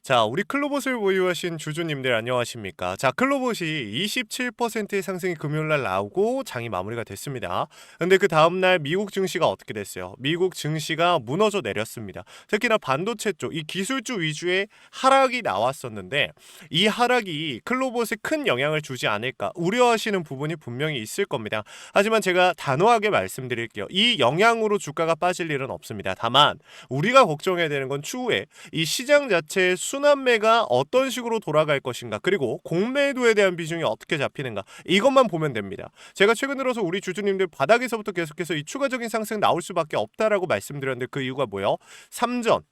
자, 우리 클로봇을 보유하신 주주님들 안녕하십니까? 자, 클로봇이 27%의 상승이 금요일날 나오고 장이 마무리가 됐습니다. 근데 그 다음날 미국 증시가 어떻게 됐어요? 미국 증시가 무너져 내렸습니다. 특히나 반도체 쪽, 이 기술주 위주의 하락이 나왔었는데 이 하락이 클로봇에 큰 영향을 주지 않을까 우려하시는 부분이 분명히 있을 겁니다. 하지만 제가 단호하게 말씀드릴게요. 이 영향으로 주가가 빠질 일은 없습니다. 다만 우리가 걱정해야 되는 건 추후에 이 시장 자체의 순환매가 어떤 식으로 돌아갈 것인가, 그리고 공매도에 대한 비중이 어떻게 잡히는가, 이것만 보면 됩니다. 제가 최근 들어서 우리 주주님들 바닥에서부터 계속해서 이 추가적인 상승 나올 수밖에 없다라고 말씀드렸는데 그 이유가 뭐예요? 삼전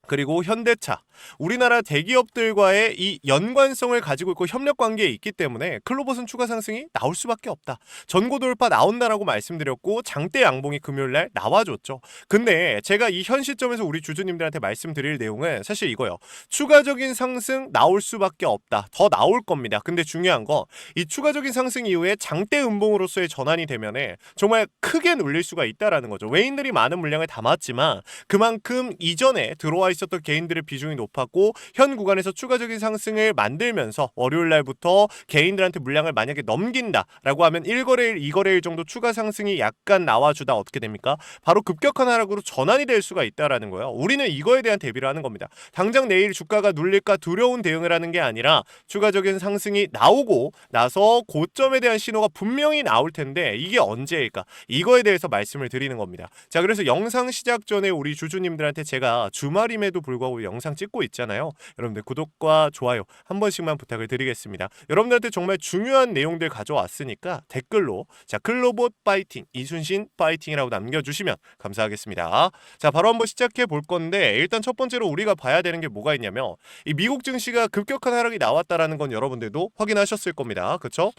그리고 현대차, 우리나라 대기업들과의 이 연관성을 가지고 있고 협력 관계에 있기 때문에 클로봇은 추가 상승이 나올 수밖에 없다. 전고 돌파 나온다라고 말씀드렸고 장대 양봉이 금요일날 나와줬죠. 근데 제가 이 현 시점에서 우리 주주님들한테 말씀드릴 내용은 사실 이거예요. 추가적인 상승 나올 수밖에 없다. 더 나올 겁니다. 근데 중요한 거, 이 추가적인 상승 이후에 장대 음봉으로서의 전환이 되면은 정말 크게 눌릴 수가 있다라는 거죠. 외인들이 많은 물량을 담았지만 그만큼 이전에 들어와 있었던 개인들의 비중이 높았고 현 구간에서 추가적인 상승을 만들면서 월요일 날부터 개인들한테 물량을 만약에 넘긴다라고 하면 1거래일, 2거래일 정도 추가 상승이 약간 나와주다 어떻게 됩니까? 바로 급격한 하락으로 전환이 될 수가 있다라는 거예요. 우리는 이거에 대한 대비를 하는 겁니다. 당장 내일 주가가 눌릴까 두려운 대응을 하는 게 아니라 추가적인 상승이 나오고 나서 고점에 대한 신호가 분명히 나올 텐데 이게 언제일까? 이거에 대해서 말씀을 드리는 겁니다. 자, 그래서 영상 시작 전에 우리 주주님들한테 제가 주말임에도 불구하고 영상 찍고 있잖아요. 여러분들 구독과 좋아요 한 번씩만 부탁을 드리겠습니다. 여러분들한테 정말 중요한 내용들 가져왔으니까 댓글로 자, 클로봇 파이팅, 이순신 파이팅이라고 남겨주시면 감사하겠습니다. 자, 바로 한번 시작해 볼 건데 일단 첫 번째로 우리가 봐야 되는 게 뭐가 있냐면 이 미국 증시가 급격한 하락이 나왔다라는 건 여러분들도 확인하셨을 겁니다. 그쵸?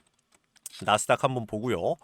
나스닥 한번 보고요.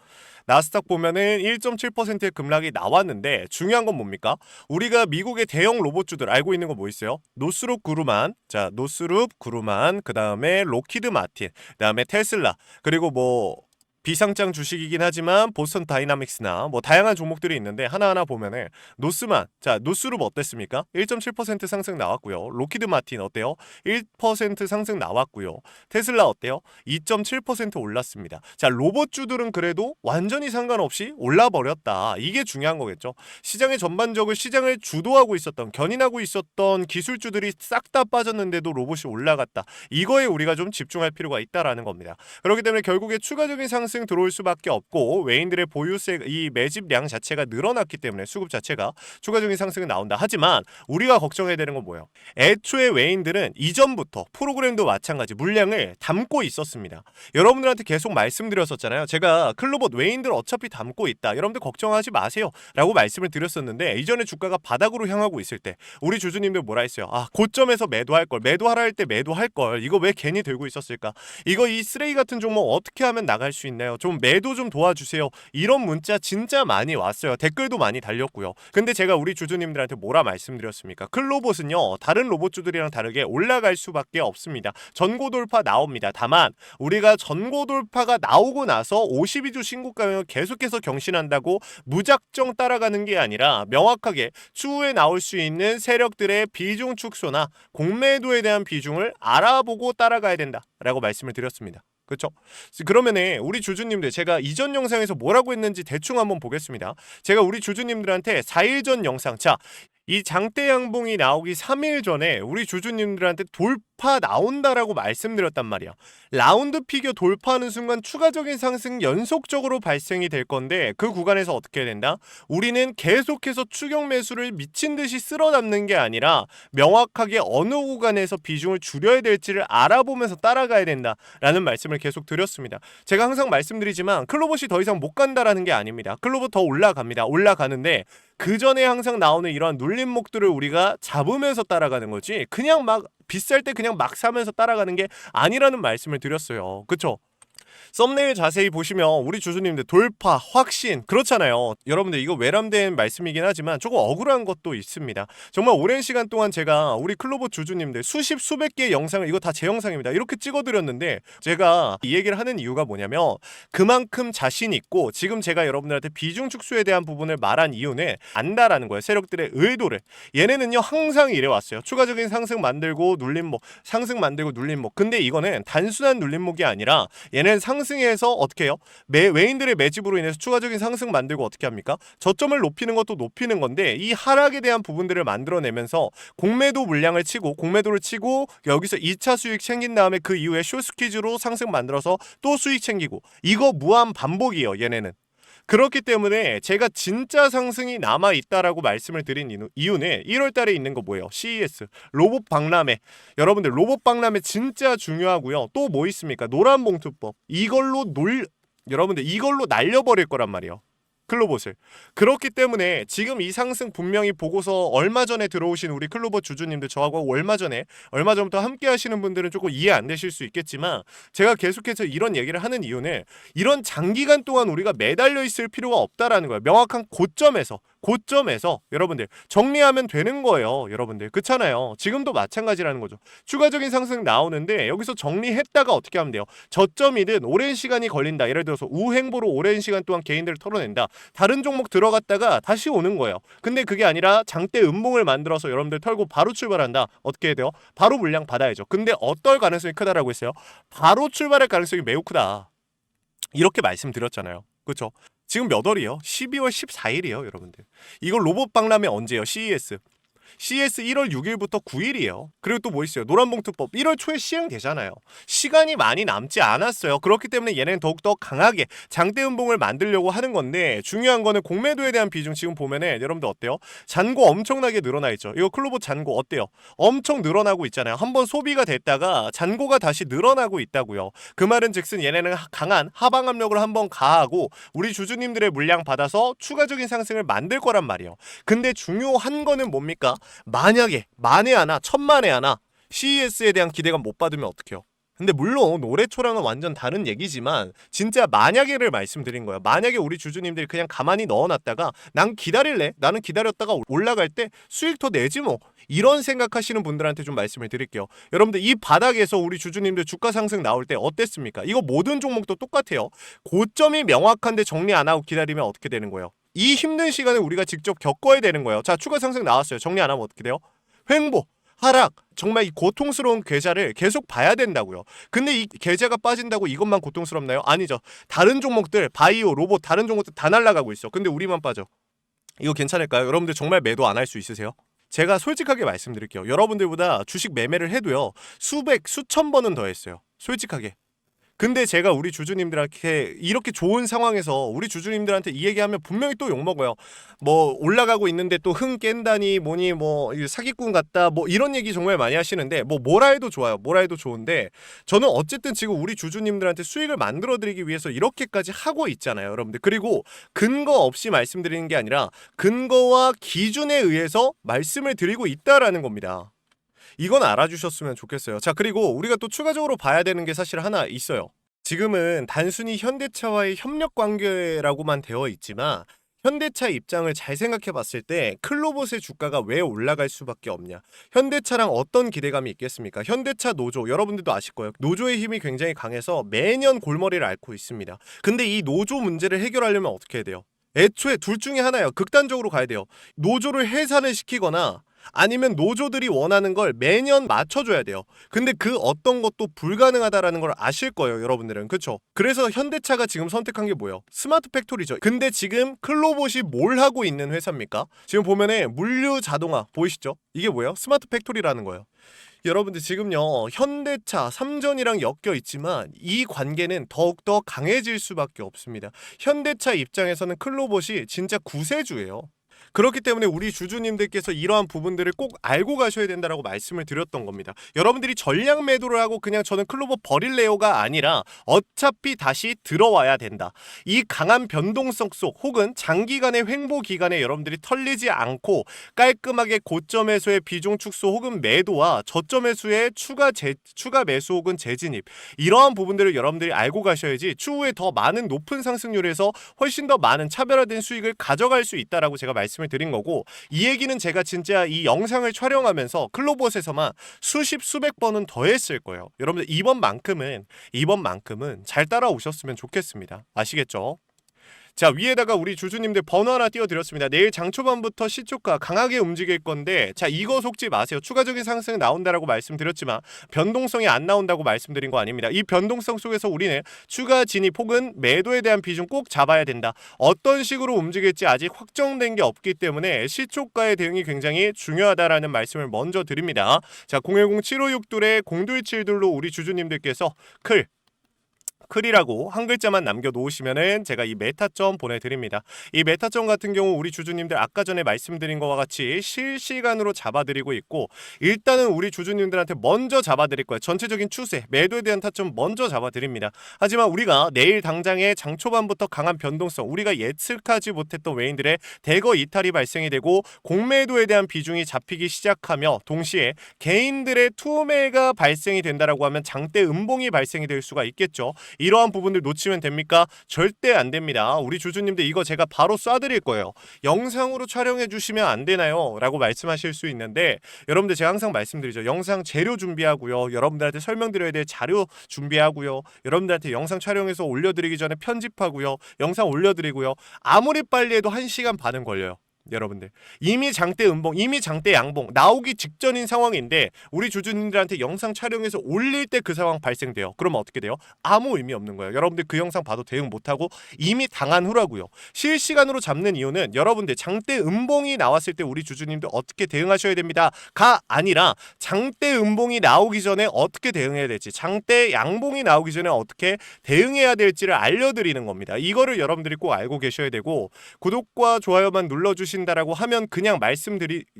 나스닥 보면은 1.7%의 급락이 나왔는데 중요한 건 뭡니까? 우리가 미국의 대형 로봇주들 알고 있는 거 뭐 있어요? 노스룹 그루만, 자, 노스룹 그루만, 그 다음에 로키드 마틴, 그 다음에 테슬라, 그리고 뭐 비상장 주식이긴 하지만 보스턴 다이나믹스나 뭐 다양한 종목들이 있는데 하나하나 보면은 노스만, 자, 노스룹 어땠습니까? 1.7% 상승 나왔고요. 로키드 마틴 어때요? 1% 상승 나왔고요. 테슬라 어때요? 2.7% 올랐습니다. 자, 로봇주들은 그래도 완전히 상관없이 올라버렸다. 이게 중요한 거겠죠. 시장의 전반적으로 시장을 주도하고 있었던, 견인하고 있었던 기술주들이 싹 다 빠졌는데도 로봇이 올라갔다. 이거에 우리가 좀 집중할 필요가 있다라는 겁니다. 그렇기 때문에 결국에 추가적인 상승 들어올 수밖에 없고 외인들의 보유세, 이 매집량 자체가 늘어났기 때문에 수급 자체가 추가적인 상승이 나온다. 하지만 우리가 걱정해야 되는 건 뭐예요? 애초에 외인들은 이전부터 프로그램도 마찬가지 물량을 담고 있었습니다. 여러분들한테 계속 말씀드렸었잖아요. 제가 클로봇 외인들 어차피 담고 있다. 여러분들 걱정하지 마세요 라고 말씀을 드렸었는데 이전에 주가가 바닥으로 향하고 있을 때 우리 주주님들 뭐라 했어요? 아, 고점에서 매도할 걸, 매도하라 할 때 매도할 걸, 이거 왜 괜히 들고 있었을까? 이거 이 쓰레기 같은 종목 어떻게 하면 나갈 수 있나요? 좀 매도 좀 도와주세요. 이런 문자 진짜 많이 왔어요. 댓글도 많이 달렸고요. 근데 제가 우리 주주님들한테 뭐라 말씀드렸습니까? 클로봇은요, 다른 로봇주들이랑 다르게 올라갈 수밖에 없습니다. 전고 돌파 나옵니다. 다만 우리가 전고 돌파가 나오고 나서 52주 신고가를 계속해서 경신한다고 무작정 따라가는 게 아니라 명확하게 추후에 나올 수 있는 세력들의 비중 축소나 공매도에 대한 비중을 알아보고 따라가야 된다라고 말씀을 드렸습니다. 그렇죠? 그러면은 우리 주주님들 제가 이전 영상에서 뭐라고 했는지 대충 한번 보겠습니다. 제가 우리 주주님들한테 4일 전 영상, 자, 이 장대 양봉이 나오기 3일 전에 우리 주주님들한테 돌파 나온다라고 말씀드렸단 말이야. 라운드 피겨 돌파하는 순간 추가적인 상승 연속적으로 발생이 될 건데 그 구간에서 어떻게 해야 된다? 우리는 계속해서 추격 매수를 미친 듯이 쓸어 담는 게 아니라 명확하게 어느 구간에서 비중을 줄여야 될지를 알아보면서 따라가야 된다라는 말씀을 계속 드렸습니다. 제가 항상 말씀드리지만 클로봇이 더 이상 못 간다라는 게 아닙니다. 클로봇 더 올라갑니다. 올라가는데 그 전에 항상 나오는 이러한 눌림목들을 우리가 잡으면서 따라가는 거지 그냥 막 비쌀 때 그냥 막 사면서 따라가는 게 아니라는 말씀을 드렸어요. 그쵸? 썸네일 자세히 보시면 우리 주주님들 돌파, 확신 그렇잖아요. 여러분들 이거 외람된 말씀이긴 하지만 조금 억울한 것도 있습니다. 정말 오랜 시간 동안 제가 우리 클로버 주주님들 수십 수백 개의 영상을 이거 다 제 영상입니다. 이렇게 찍어드렸는데 제가 이 얘기를 하는 이유가 뭐냐면 그만큼 자신 있고 지금 제가 여러분들한테 비중 축소에 대한 부분을 말한 이유는 안다라는 거예요. 세력들의 의도를. 얘네는요 항상 이래 왔어요. 추가적인 상승 만들고 눌림목, 상승 만들고 눌림목. 근데 이거는 단순한 눌림목이 아니라 얘는 상승해서 어떻게 해요? 외인들의 매집으로 인해서 추가적인 상승 만들고 어떻게 합니까? 저점을 높이는 것도 높이는 건데 이 하락에 대한 부분들을 만들어내면서 공매도 물량을 치고 공매도를 치고 여기서 2차 수익 챙긴 다음에 그 이후에 숏스퀴즈로 상승 만들어서 또 수익 챙기고 이거 무한 반복이에요. 얘네는. 그렇기 때문에 제가 진짜 상승이 남아있다라고 말씀을 드린 이유는 1월달에 있는 거 뭐예요? CES 로봇 박람회. 여러분들 로봇 박람회 진짜 중요하고요. 또 뭐 있습니까? 노란봉투법. 여러분들 이걸로 날려버릴 거란 말이에요. 클로봇을. 그렇기 때문에 지금 이 상승 분명히 보고서 얼마 전에 들어오신 우리 클로봇 주주님들 저하고 얼마 전부터 함께 하시는 분들은 조금 이해 안 되실 수 있겠지만 제가 계속해서 이런 얘기를 하는 이유는 이런 장기간 동안 우리가 매달려 있을 필요가 없다라는 거예요. 명확한 고점에서 여러분들 정리하면 되는 거예요. 여러분들 그렇잖아요. 지금도 마찬가지라는 거죠. 추가적인 상승 나오는데 여기서 정리했다가 어떻게 하면 돼요? 저점이든 오랜 시간이 걸린다. 예를 들어서 우행보로 오랜 시간 동안 개인들을 털어낸다. 다른 종목 들어갔다가 다시 오는 거예요. 근데 그게 아니라 장대 음봉을 만들어서 여러분들 털고 바로 출발한다. 어떻게 해야 돼요? 바로 물량 받아야죠. 근데 어떨 가능성이 크다라고 했어요? 바로 출발할 가능성이 매우 크다. 이렇게 말씀드렸잖아요. 그렇죠? 지금 몇 월이요? 12월 14일이에요, 여러분들. 이거 로봇 박람회 언제예요? CES 1월 6일부터 9일이에요. 그리고 또 뭐 있어요? 노란봉투법 1월 초에 시행되잖아요. 시간이 많이 남지 않았어요. 그렇기 때문에 얘는 더욱더 강하게 장대음봉을 만들려고 하는 건데 중요한 거는 공매도에 대한 비중 지금 보면은 여러분들 어때요? 잔고 엄청나게 늘어나 있죠. 이거 클로봇 잔고 어때요? 엄청 늘어나고 있잖아요. 한번 소비가 됐다가 잔고가 다시 늘어나고 있다고요. 그 말은 즉슨 얘네는 강한 하방 압력을 한번 가하고 우리 주주님들의 물량 받아서 추가적인 상승을 만들 거란 말이에요. 근데 중요한 거는 뭡니까? 만약에 만에 하나 천만에 하나 CES에 대한 기대감 못 받으면 어떡해요? 근데 물론 올해초랑은 완전 다른 얘기지만 진짜 만약에를 말씀드린 거예요. 만약에 우리 주주님들이 그냥 가만히 넣어놨다가 난 기다릴래? 나는 기다렸다가 올라갈 때 수익 더 내지 뭐. 이런 생각하시는 분들한테 좀 말씀을 드릴게요. 여러분들 이 바닥에서 우리 주주님들 주가 상승 나올 때 어땠습니까? 이거 모든 종목도 똑같아요. 고점이 명확한데 정리 안 하고 기다리면 어떻게 되는 거예요? 이 힘든 시간을 우리가 직접 겪어야 되는 거예요. 자, 추가 상승 나왔어요. 정리 안 하면 어떻게 돼요? 횡보, 하락, 정말 이 고통스러운 계좌를 계속 봐야 된다고요. 근데 이 계좌가 빠진다고 이것만 고통스럽나요? 아니죠. 다른 종목들, 바이오, 로봇, 다른 종목들 다 날아가고 있어. 근데 우리만 빠져. 이거 괜찮을까요? 여러분들 정말 매도 안 할 수 있으세요? 제가 솔직하게 말씀드릴게요. 여러분들보다 주식 매매를 해도요. 수백, 수천 번은 더 했어요. 솔직하게. 근데 제가 우리 주주님들한테 이렇게 좋은 상황에서 우리 주주님들한테 이 얘기하면 분명히 또 욕먹어요. 뭐 올라가고 있는데 또 흥 깬다니 뭐니 뭐 사기꾼 같다 뭐 이런 얘기 정말 많이 하시는데 뭐 뭐라 해도 좋아요. 뭐라 해도 좋은데 저는 어쨌든 지금 우리 주주님들한테 수익을 만들어 드리기 위해서 이렇게까지 하고 있잖아요, 여러분들. 그리고 근거 없이 말씀드리는 게 아니라 근거와 기준에 의해서 말씀을 드리고 있다라는 겁니다. 이건 알아주셨으면 좋겠어요. 자, 그리고 우리가 또 추가적으로 봐야 되는 게 사실 하나 있어요. 지금은 단순히 현대차와의 협력 관계라고만 되어 있지만 현대차 입장을 잘 생각해 봤을 때 클로봇의 주가가 왜 올라갈 수밖에 없냐. 현대차랑 어떤 기대감이 있겠습니까? 현대차 노조, 여러분들도 아실 거예요. 노조의 힘이 굉장히 강해서 매년 골머리를 앓고 있습니다. 근데 이 노조 문제를 해결하려면 어떻게 해야 돼요? 애초에 둘 중에 하나예요. 극단적으로 가야 돼요. 노조를 해산을 시키거나 아니면 노조들이 원하는 걸 매년 맞춰줘야 돼요. 근데 그 어떤 것도 불가능하다라는 걸 아실 거예요, 여러분들은. 그쵸? 그래서 현대차가 지금 선택한 게 뭐예요? 스마트 팩토리죠. 근데 지금 클로봇이 뭘 하고 있는 회사입니까? 지금 보면은 물류 자동화 보이시죠? 이게 뭐예요? 스마트 팩토리라는 거예요. 여러분들 지금요 현대차, 삼전이랑 엮여 있지만 이 관계는 더욱더 강해질 수밖에 없습니다. 현대차 입장에서는 클로봇이 진짜 구세주예요. 그렇기 때문에 우리 주주님들께서 이러한 부분들을 꼭 알고 가셔야 된다라고 말씀을 드렸던 겁니다. 여러분들이 전량 매도를 하고 그냥 저는 클로버 버릴래요가 아니라 어차피 다시 들어와야 된다. 이 강한 변동성 속 혹은 장기간의 횡보 기간에 여러분들이 털리지 않고 깔끔하게 고점 매수의 비중 축소 혹은 매도와 저점 매수의 추가 매수 혹은 재진입, 이러한 부분들을 여러분들이 알고 가셔야지 추후에 더 많은 높은 상승률에서 훨씬 더 많은 차별화된 수익을 가져갈 수 있다라고 제가 말씀을 드린 거고, 이 얘기는 제가 진짜 이 영상을 촬영하면서 클로버스에서만 수백 번은 더 했을 거예요. 여러분들 이번만큼은 잘 따라오셨으면 좋겠습니다. 아시겠죠? 자, 위에다가 우리 주주님들 번호 하나 띄워드렸습니다. 내일 장 초반부터 시초가 강하게 움직일 건데, 자, 이거 속지 마세요. 추가적인 상승 나온다라고 말씀드렸지만 변동성이 안 나온다고 말씀드린 거 아닙니다. 이 변동성 속에서 우리는 추가 진입 혹은 매도에 대한 비중 꼭 잡아야 된다. 어떤 식으로 움직일지 아직 확정된 게 없기 때문에 시초가의 대응이 굉장히 중요하다라는 말씀을 먼저 드립니다. 자, 010-7562-0227로 우리 주주님들께서 클이라고 한 글자만 남겨놓으시면은 제가 이 메타점 보내드립니다. 이 메타점 같은 경우 우리 주주님들 아까 전에 말씀드린 것과 같이 실시간으로 잡아드리고 있고, 일단은 우리 주주님들한테 먼저 잡아드릴 거예요. 전체적인 추세, 매도에 대한 타점 먼저 잡아드립니다. 하지만 우리가 내일 당장에 장 초반부터 강한 변동성, 우리가 예측하지 못했던 외인들의 대거 이탈이 발생이 되고 공매도에 대한 비중이 잡히기 시작하며 동시에 개인들의 투매가 발생이 된다라고 하면 장대 음봉이 발생이 될 수가 있겠죠. 이러한 부분들 놓치면 됩니까? 절대 안 됩니다. 우리 주주님들 이거 제가 바로 쏴드릴 거예요. 영상으로 촬영해 주시면 안 되나요? 라고 말씀하실 수 있는데, 여러분들 제가 항상 말씀드리죠. 영상 재료 준비하고요. 여러분들한테 설명드려야 될 자료 준비하고요. 여러분들한테 영상 촬영해서 올려드리기 전에 편집하고요. 영상 올려드리고요. 아무리 빨리 해도 1시간 반은 걸려요. 여러분들 이미 장대 음봉, 이미 장대 양봉 나오기 직전인 상황인데 우리 주주님들한테 영상 촬영해서 올릴 때 그 상황 발생돼요. 그러면 어떻게 돼요? 아무 의미 없는 거예요. 여러분들 그 영상 봐도 대응 못하고 이미 당한 후라고요. 실시간으로 잡는 이유는 여러분들 장대 음봉이 나왔을 때 우리 주주님들 어떻게 대응하셔야 됩니다가 아니라 장대 음봉이 나오기 전에 어떻게 대응해야 될지, 장대 양봉이 나오기 전에 어떻게 대응해야 될지를 알려드리는 겁니다. 이거를 여러분들이 꼭 알고 계셔야 되고, 구독과 좋아요만 눌러주신다라고 하면 그냥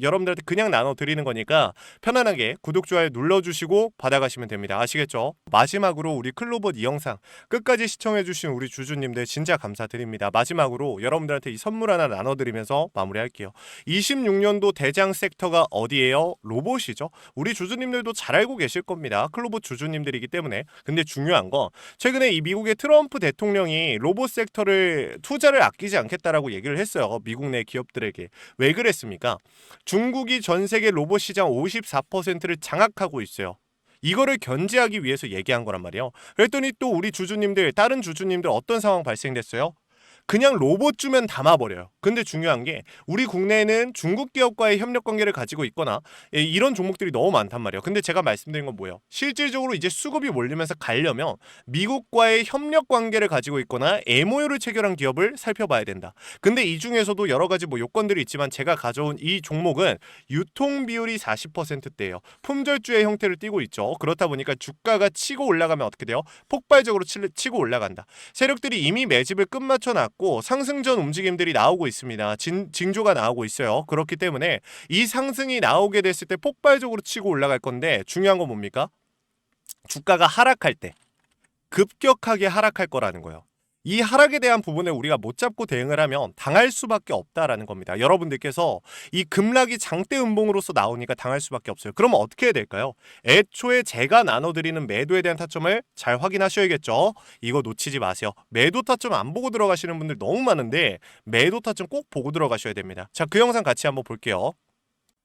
여러분들한테 그냥 나눠드리는 거니까 편안하게 구독, 좋아요 눌러주시고 받아가시면 됩니다. 아시겠죠? 마지막으로 우리 클로봇 이 영상 끝까지 시청해주신 우리 주주님들 진짜 감사드립니다. 마지막으로 여러분들한테 이 선물 하나 나눠드리면서 마무리할게요. 26년도 대장 섹터가 어디예요? 로봇이죠. 우리 주주님들도 잘 알고 계실 겁니다. 클로봇 주주님들이기 때문에. 근데 중요한 건 최근에 이 미국의 트럼프 대통령이 로봇 섹터를 투자를 아끼지 않겠다라고 얘기를 했어요. 미국 내 기업들에게. 왜 그랬습니까? 중국이 전 세계 로봇 시장 54%를 장악하고 있어요. 이거를 견제하기 위해서 얘기한 거란 말이에요. 그랬더니 또 우리 주주님들, 다른 주주님들 어떤 상황 발생됐어요? 그냥 로봇 주면 담아버려요. 근데 중요한 게 우리 국내에는 중국 기업과의 협력 관계를 가지고 있거나 이런 종목들이 너무 많단 말이에요. 근데 제가 말씀드린 건 뭐예요? 실질적으로 이제 수급이 몰리면서 가려면 미국과의 협력 관계를 가지고 있거나 MOU를 체결한 기업을 살펴봐야 된다. 근데 이 중에서도 여러 가지 요건들이 있지만 제가 가져온 이 종목은 유통 비율이 40%대예요. 품절주의 형태를 띠고 있죠. 그렇다 보니까 주가가 치고 올라가면 어떻게 돼요? 폭발적으로 치고 올라간다. 세력들이 이미 매집을 끝마쳐 놨고 상승전 움직임들이 나오고 있습니다. 징조가 나오고 있어요. 그렇기 때문에 이 상승이 나오게 됐을 때 폭발적으로 치고 올라갈 건데, 중요한 건 뭡니까? 주가가 하락할 때 급격하게 하락할 거라는 거예요. 이 하락에 대한 부분에 우리가 못 잡고 대응을 하면 당할 수밖에 없다라는 겁니다. 여러분들께서 이 급락이 장대 음봉으로서 나오니까 당할 수밖에 없어요. 그럼 어떻게 해야 될까요? 애초에 제가 나눠드리는 매도에 대한 타점을 잘 확인하셔야겠죠. 이거 놓치지 마세요. 매도 타점 안 보고 들어가시는 분들 너무 많은데 매도 타점 꼭 보고 들어가셔야 됩니다. 자, 그 영상 같이 한번 볼게요.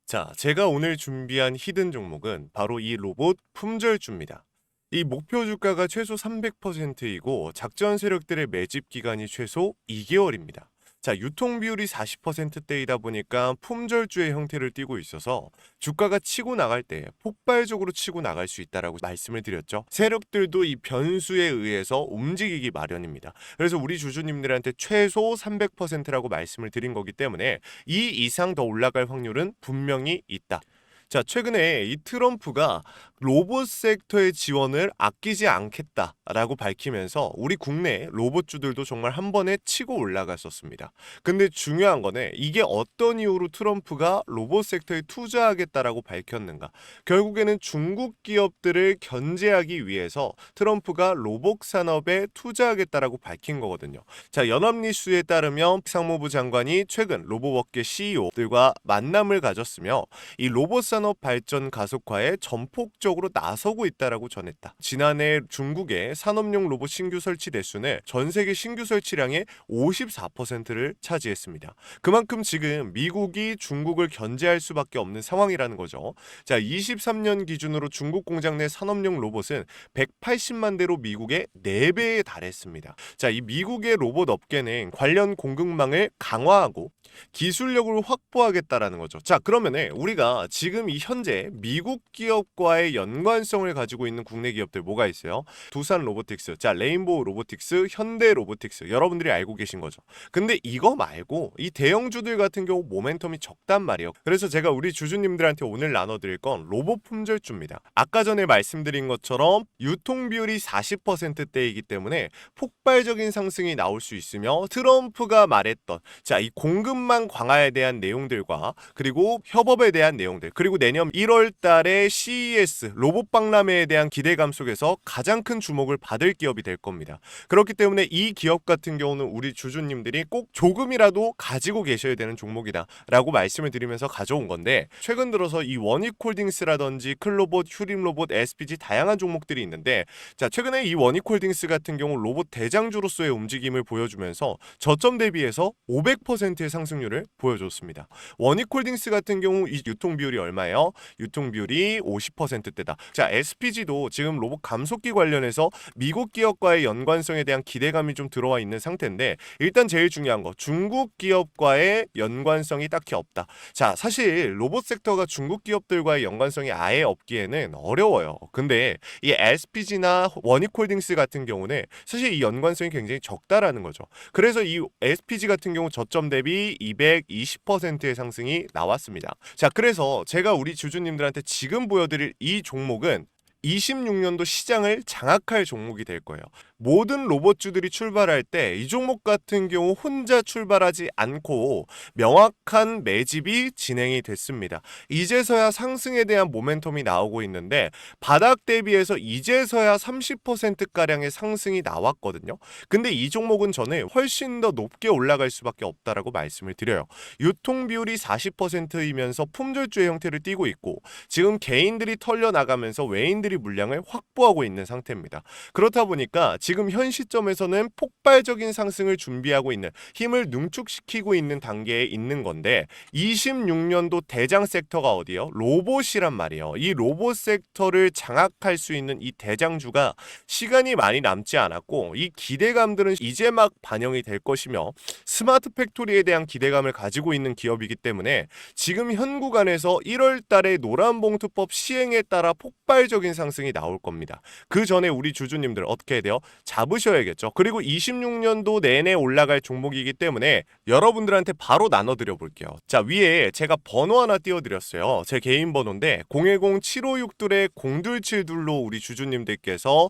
자, 제가 오늘 준비한 히든 종목은 바로 이 로봇 품절주입니다. 이 목표 주가가 최소 300%이고 작전 세력들의 매집 기간이 최소 2개월입니다. 자, 유통 비율이 40%대이다 보니까 품절주의 형태를 띠고 있어서 주가가 치고 나갈 때 폭발적으로 치고 나갈 수 있다라고 말씀을 드렸죠. 세력들도 이 변수에 의해서 움직이기 마련입니다. 그래서 우리 주주님들한테 최소 300%라고 말씀을 드린 거기 때문에 이 이상 더 올라갈 확률은 분명히 있다. 자, 최근에 이 트럼프가 로봇 섹터의 지원을 아끼지 않겠다라고 밝히면서 우리 국내 로봇주들도 정말 한 번에 치고 올라갔었습니다. 근데 중요한 거는 이게 어떤 이유로 트럼프가 로봇 섹터에 투자하겠다라고 밝혔는가? 결국에는 중국 기업들을 견제하기 위해서 트럼프가 로봇 산업에 투자하겠다라고 밝힌 거거든요. 자, 연합뉴스에 따르면 상무부 장관이 최근 로봇업계 CEO들과 만남을 가졌으며 이 로봇 산업 발전 가속화에 전폭적으로 나서고 있다라고 전했다. 지난해 중국의 산업용 로봇 신규 설치 대수는 전 세계 신규 설치량의 54%를 차지했습니다. 그만큼 지금 미국이 중국을 견제할 수밖에 없는 상황이라는 거죠. 자, 23년 기준으로 중국 공장 내 산업용 로봇은 180만 대로 미국의 4배에 달했습니다. 자, 이 미국의 로봇 업계는 관련 공급망을 강화하고 기술력을 확보하겠다라는 거죠. 자, 그러면은 우리가 지금 이 현재 미국 기업과의 연관성을 가지고 있는 국내 기업들 뭐가 있어요? 두산 로보틱스, 자, 레인보우 로보틱스, 현대 로보틱스, 여러분들이 알고 계신 거죠. 근데 이거 말고 이 대형주들 같은 경우 모멘텀이 적단 말이에요. 그래서 제가 우리 주주님들한테 오늘 나눠드릴 건 로봇 품절주입니다. 아까 전에 말씀드린 것처럼 유통 비율이 40%대이기 때문에 폭발적인 상승이 나올 수 있으며 트럼프가 말했던 자, 이 공급망 강화에 대한 내용들과 그리고 협업에 대한 내용들 그리고 내년 1월 달에 CES 로봇 박람회에 대한 기대감 속에서 가장 큰 주목을 받을 기업이 될 겁니다. 그렇기 때문에 이 기업 같은 경우는 우리 주주님들이 꼭 조금이라도 가지고 계셔야 되는 종목이다 라고 말씀을 드리면서 가져온 건데, 최근 들어서 이 원익홀딩스라든지 클로봇, 휴림로봇, SPG 다양한 종목들이 있는데, 자, 최근에 이 원익홀딩스 같은 경우 로봇 대장주로서의 움직임을 보여주면서 저점 대비해서 500%의 상승률을 보여줬습니다. 원익홀딩스 같은 경우 이 유통 비율이 얼마예요? 유통 비율이 50%대다. 자, SPG도 지금 로봇 감속기 관련해서 미국 기업과의 연관성에 대한 기대감이 좀 들어와 있는 상태인데, 일단 제일 중요한 거 중국 기업과의 연관성이 딱히 없다. 자, 사실 로봇 섹터가 중국 기업들과의 연관성이 아예 없기에는 어려워요. 근데 이 SPG나 원익홀딩스 같은 경우는 사실 이 연관성이 굉장히 적다라는 거죠. 그래서 이 SPG 같은 경우 저점 대비 220%의 상승이 나왔습니다. 자, 그래서 제가 우리 주주님들한테 지금 보여드릴 이 종목은 26년도 시장을 장악할 종목이 될 거예요. 모든 로봇주들이 출발할 때 이 종목 같은 경우 혼자 출발하지 않고 명확한 매집이 진행이 됐습니다. 이제서야 상승에 대한 모멘텀이 나오고 있는데, 바닥 대비해서 이제서야 30%가량의 상승이 나왔거든요. 근데 이 종목은 저는 훨씬 더 높게 올라갈 수밖에 없다라고 말씀을 드려요. 유통 비율이 40%이면서 품절주의 형태를 띠고 있고, 지금 개인들이 털려나가면서 외인들이 물량을 확보하고 있는 상태입니다. 그렇다 보니까 지금 현 시점에서는 폭발적인 상승을 준비하고 있는, 힘을 능축시키고 있는 단계에 있는 건데, 26년도 대장 섹터가 어디요? 로봇이란 말이에요. 이 로봇 섹터를 장악할 수 있는 이 대장주가 시간이 많이 남지 않았고, 이 기대감들은 이제 막 반영이 될 것이며, 스마트 팩토리에 대한 기대감을 가지고 있는 기업이기 때문에 지금 현 구간에서 1월 달에 노란봉투법 시행에 따라 폭발적인 상승이 나올 겁니다. 그 전에 우리 주주님들 어떻게 해야 돼요? 잡으셔야겠죠. 그리고 26년도 내내 올라갈 종목이기 때문에 여러분들한테 바로 나눠드려 볼게요. 자, 위에 제가 번호 하나 띄워드렸어요. 제 개인 번호인데 010-7561-0272로 우리 주주님들께서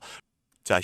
자,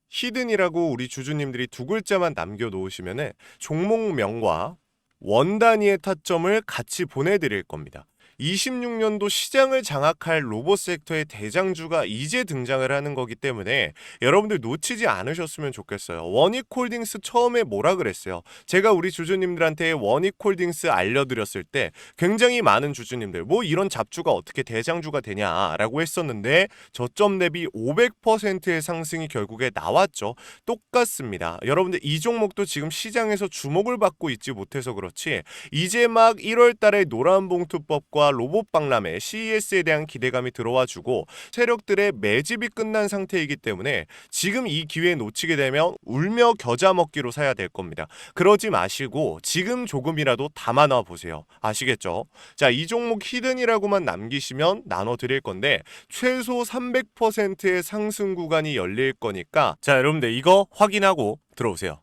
히든이라고 우리 주주님들이 두 글자만 남겨놓으시면은 종목명과 원 단위의 타점을 같이 보내드릴 겁니다. 26년도 시장을 장악할 로봇 섹터의 대장주가 이제 등장을 하는 거기 때문에 여러분들 놓치지 않으셨으면 좋겠어요. 원익홀딩스 처음에 뭐라 그랬어요? 제가 우리 주주님들한테 원익홀딩스 알려드렸을 때 굉장히 많은 주주님들 뭐 이런 잡주가 어떻게 대장주가 되냐라고 했었는데, 저점 대비 500%의 상승이 결국에 나왔죠. 똑같습니다. 여러분들 이 종목도 지금 시장에서 주목을 받고 있지 못해서 그렇지, 이제 막 1월 달에 노란봉투법과 로봇 박람회 CES에 대한 기대감이 들어와주고 세력들의 매집이 끝난 상태이기 때문에 지금 이 기회 놓치게 되면 울며 겨자 먹기로 사야 될 겁니다. 그러지 마시고 지금 조금이라도 담아놔 보세요. 아시겠죠? 자, 이 종목 히든이라고만 남기시면 나눠드릴 건데 최소 300%의 상승 구간이 열릴 거니까, 자, 여러분들 이거 확인하고 들어오세요.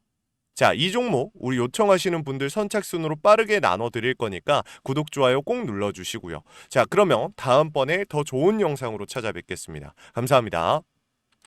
자, 이 종목 우리 요청하시는 분들 선착순으로 빠르게 나눠 드릴 거니까 구독, 좋아요 꼭 눌러주시고요. 자, 그러면 다음번에 더 좋은 영상으로 찾아뵙겠습니다. 감사합니다.